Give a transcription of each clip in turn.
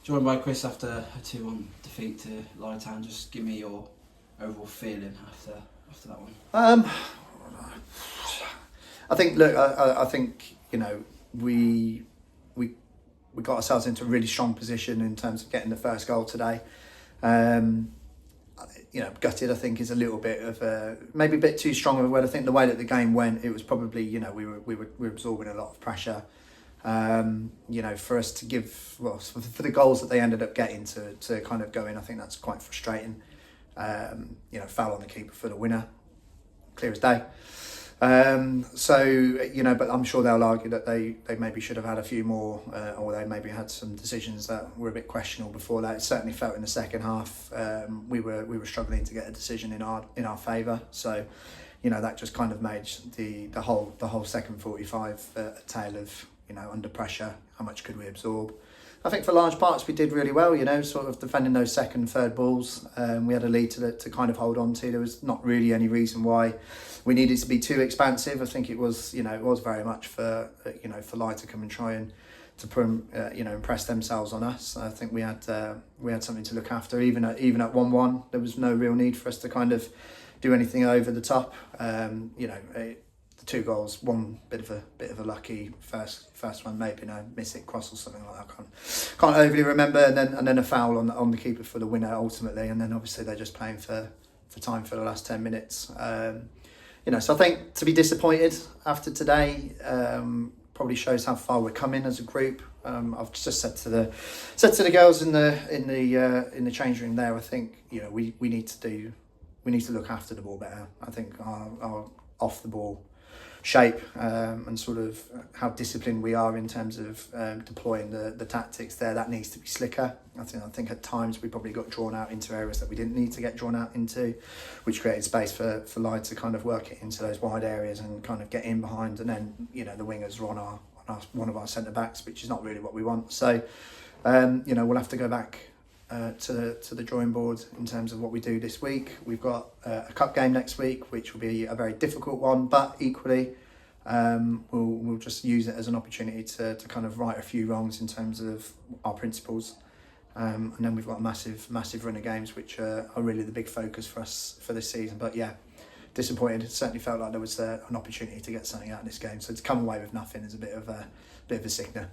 Joined by Chris after a 2-1 defeat to Lytown. Just give me your overall feeling after that one. I think. Look, I think we got ourselves into a really strong position in terms of getting the first goal today. Gutted, I think, is a little bit of maybe a bit too strong of a word. I think the way that the game went, it was probably we were absorbing a lot of pressure. For us to give for the goals that they ended up getting to kind of go in, I think that's quite frustrating. Foul on the keeper for the winner, clear as day. But I'm sure they'll argue that they maybe should have had a few more, or they maybe had some decisions that were a bit questionable before that. It certainly felt in the second half we were struggling to get a decision in our favour. So, that just kind of made the whole second 45 a tale of under pressure. How much could we absorb? I think for large parts we did really well, sort of defending those second, third balls. We had a lead to kind of hold on to. There was not really any reason why we needed to be too expansive. I think it was very much for Ly to come and try and impress themselves on us. I think we had something to look after. Even at 1-1, there was no real need for us to kind of do anything over the top. The 2 goals, one bit of a lucky first one, maybe miss it, cross or something like that. Can't overly remember, and then a foul on the keeper for the winner ultimately, and then obviously they're just playing for time for the last 10 minutes. So I think to be disappointed after today probably shows how far we're coming as a group. I've just said to the girls in the change room there. I think we need to look after the ball better. I think our off the ball shape and sort of how disciplined we are in terms of deploying the tactics there, that needs to be slicker. I think at times we probably got drawn out into areas that we didn't need to get drawn out into, which created space for Ly to kind of work it into those wide areas and kind of get in behind, and then the wingers are on one of our centre backs, which is not really what we want. So we'll have to go back to the drawing board in terms of what we do this week. We've got a cup game next week, which will be a very difficult one, but equally we'll just use it as an opportunity to kind of right a few wrongs in terms of our principles. And then we've got a massive run of games, which are really the big focus for us for this season. But yeah, disappointed. It certainly felt like there was an opportunity to get something out of this game. So to come away with nothing is a bit of a sickener.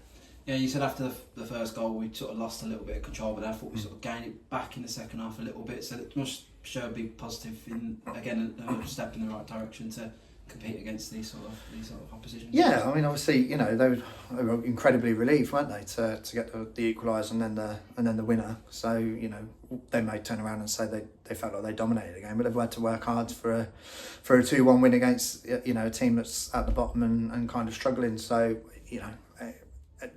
Yeah, you said after the first goal we sort of lost a little bit of control, but I thought we sort of gained it back in the second half a little bit. So it must show a big positive another step in the right direction to compete against these sort of oppositions. Yeah, I mean, obviously, they were incredibly relieved, weren't they, to get the equaliser and then the winner. So they may turn around and say they felt like they dominated the game, but they've had to work hard for a 2-1 win against a team that's at the bottom and kind of struggling. So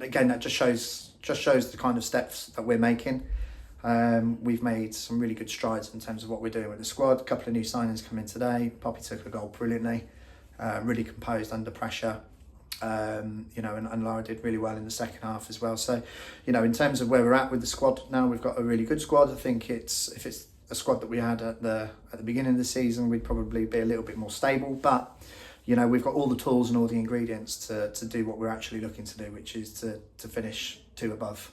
again, that just shows the kind of steps that we're making. We've made some really good strides in terms of what we're doing with the squad. A couple of new signings come in today. Poppy took a goal brilliantly, really composed under pressure. And Lara did really well in the second half as well. So, in terms of where we're at with the squad now, we've got a really good squad. I think if it's a squad that we had at the beginning of the season, we'd probably be a little bit more stable. But we've got all the tools and all the ingredients to do what we're actually looking to do, which is to finish 2 above,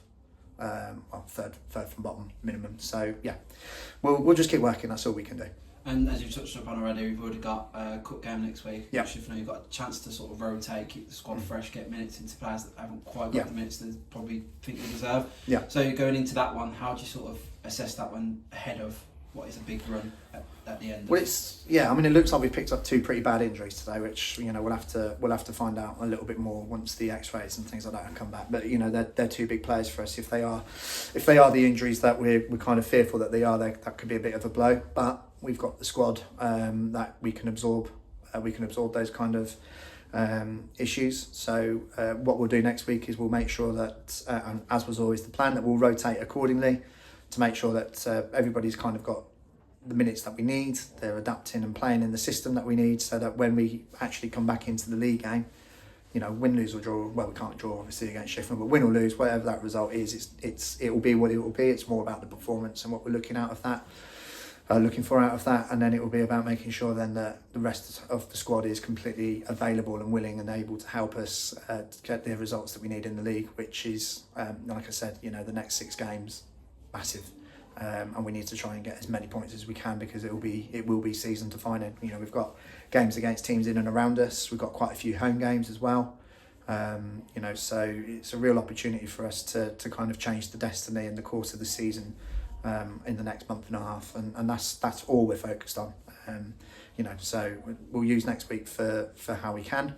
third from bottom minimum. So yeah, we'll just keep working. That's all we can do. And as you've touched upon already, we've already got a cup game next week. Yeah. Which you've got a chance to sort of rotate, keep the squad fresh, get minutes into players that haven't quite got the minutes they probably think they deserve. Yeah. So going into that one, how do you sort of assess that one ahead of what is a big run at the end? Well, it looks like we've picked up 2 pretty bad injuries today, which we'll have to find out a little bit more once the X-rays and things like that come back. But they're 2 big players for us. If they are the injuries that we're kind of fearful that they are, that could be a bit of a blow. But we've got the squad that we can absorb. We can absorb those kind of issues. So what we'll do next week is we'll make sure that, and as was always the plan, that we'll rotate accordingly to make sure that everybody's kind of got the minutes that we need. They're adapting and playing in the system that we need, so that when we actually come back into the league game, win, lose or draw. Well, we can't draw obviously against Sheffield, but win or lose, whatever that result is, it will be what it will be. It's more about the performance and what we're looking out of that. looking for out of that, and then it will be about making sure then that the rest of the squad is completely available and willing and able to help us get the results that we need in the league, which is, like I said, you know, the next 6 games, massive, and we need to try and get as many points as we can, because it will be season defining. You know, we've got games against teams in and around us. We've got quite a few home games as well. You know, so it's a real opportunity for us to kind of change the destiny in the course of the season. In the next month and a half, and that's all we're focused on. You know, so we'll use next week for how we can,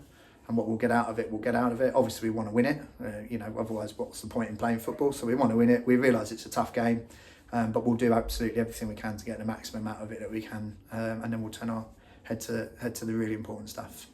and what we'll get out of it, we'll get out of it. Obviously, we want to win it. You know, otherwise, what's the point in playing football? So we want to win it. We realise it's a tough game, but we'll do absolutely everything we can to get the maximum out of it that we can, and then we'll turn our head to the really important stuff.